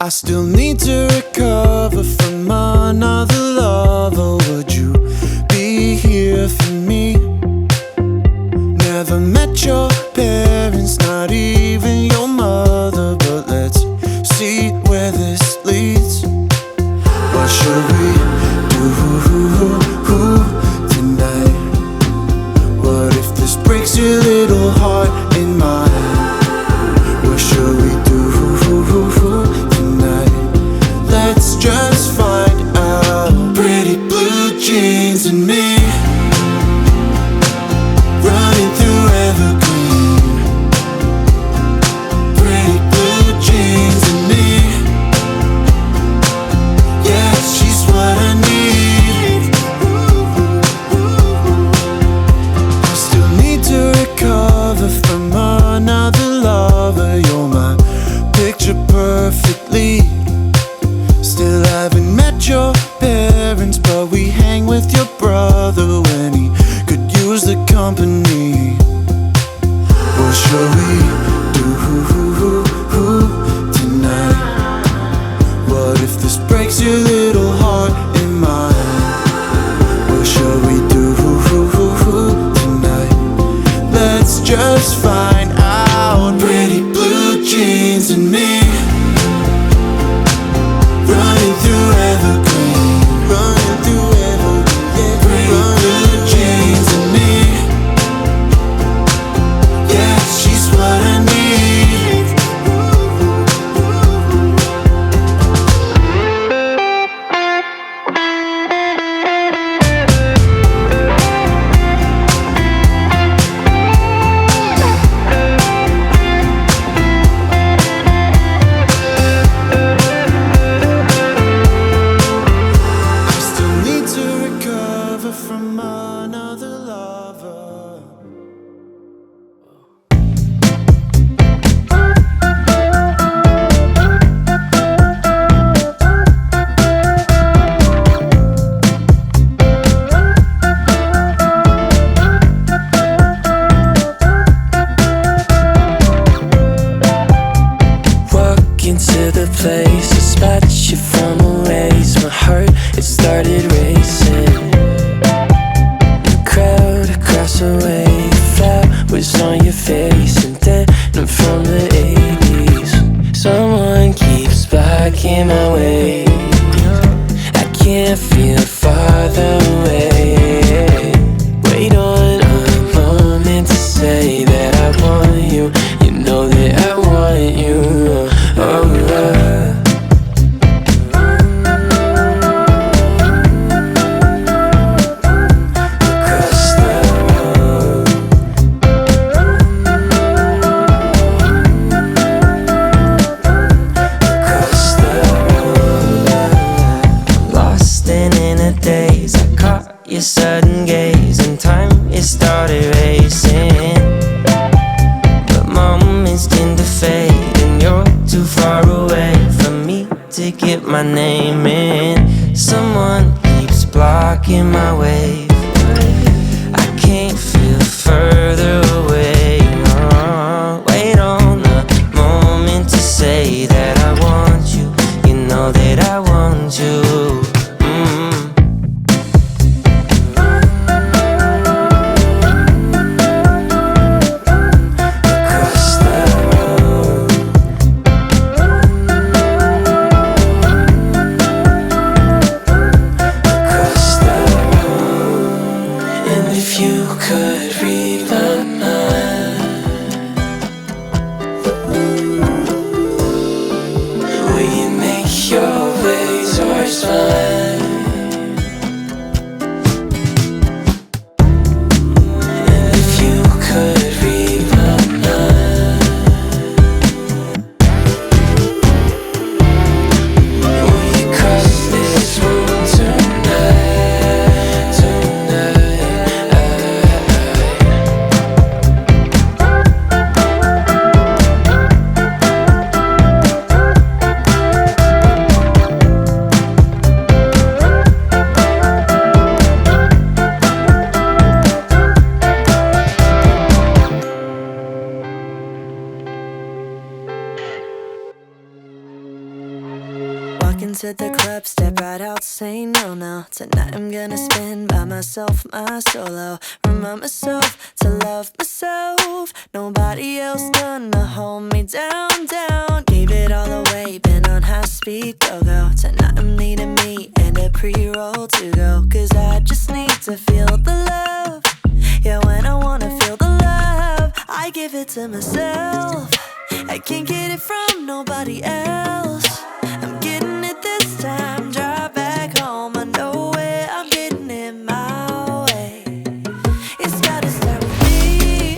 I still need to recover from another lover. Would you be here for me? Never met your parents, not even your mother. But let's see where this leads. What should we do tonight? What if this breaks your little heart in mine? What should we do? Let's just find out. Pretty blue jeans and me, running through evergreen. Pretty blue jeans and me, yeah, she's what I need. I still need to recover from another lover. You're my picture perfectly. Still haven't met your parents, but we hang with your brother when he could use the company. What shall we do tonight? What if this breaks your little heart in mine? What shall we do tonight? Let's just find out. Pretty blue jeans and me, running through evergreen, running through evergreen, yeah. Pretty blue jeans and me, yeah, she's what I need. into the club, step right out, say no, no. Tonight I'm gonna spend by myself, my solo. Remind myself to love myself. Nobody else gonna hold me down, down. Gave it all away, been on high speed, go, go. Tonight I'm needing me and a pre-roll to go. Cause I just need to feel the love. Yeah, when I wanna feel the love, I give it to myself. I can't get it from nobody else. I'm getting it this time. Drive back home, I know it. I'm getting it my way. It's gotta start with me.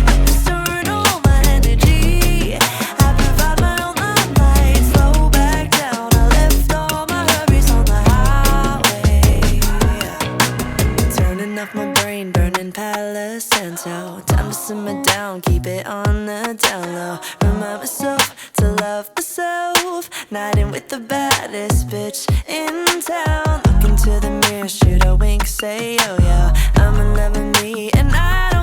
I'm restoring all my energy. I provide my own light. Slow back down. I left all my hurries on the highway. Turning off my brain, burning Palo Santo. Time to simmer down, keep it on the down low. Remind myself to love myself. Night in with the baddest bitch in town. Look into the mirror, shoot a wink, say yo yo. I'm in love with me and I don't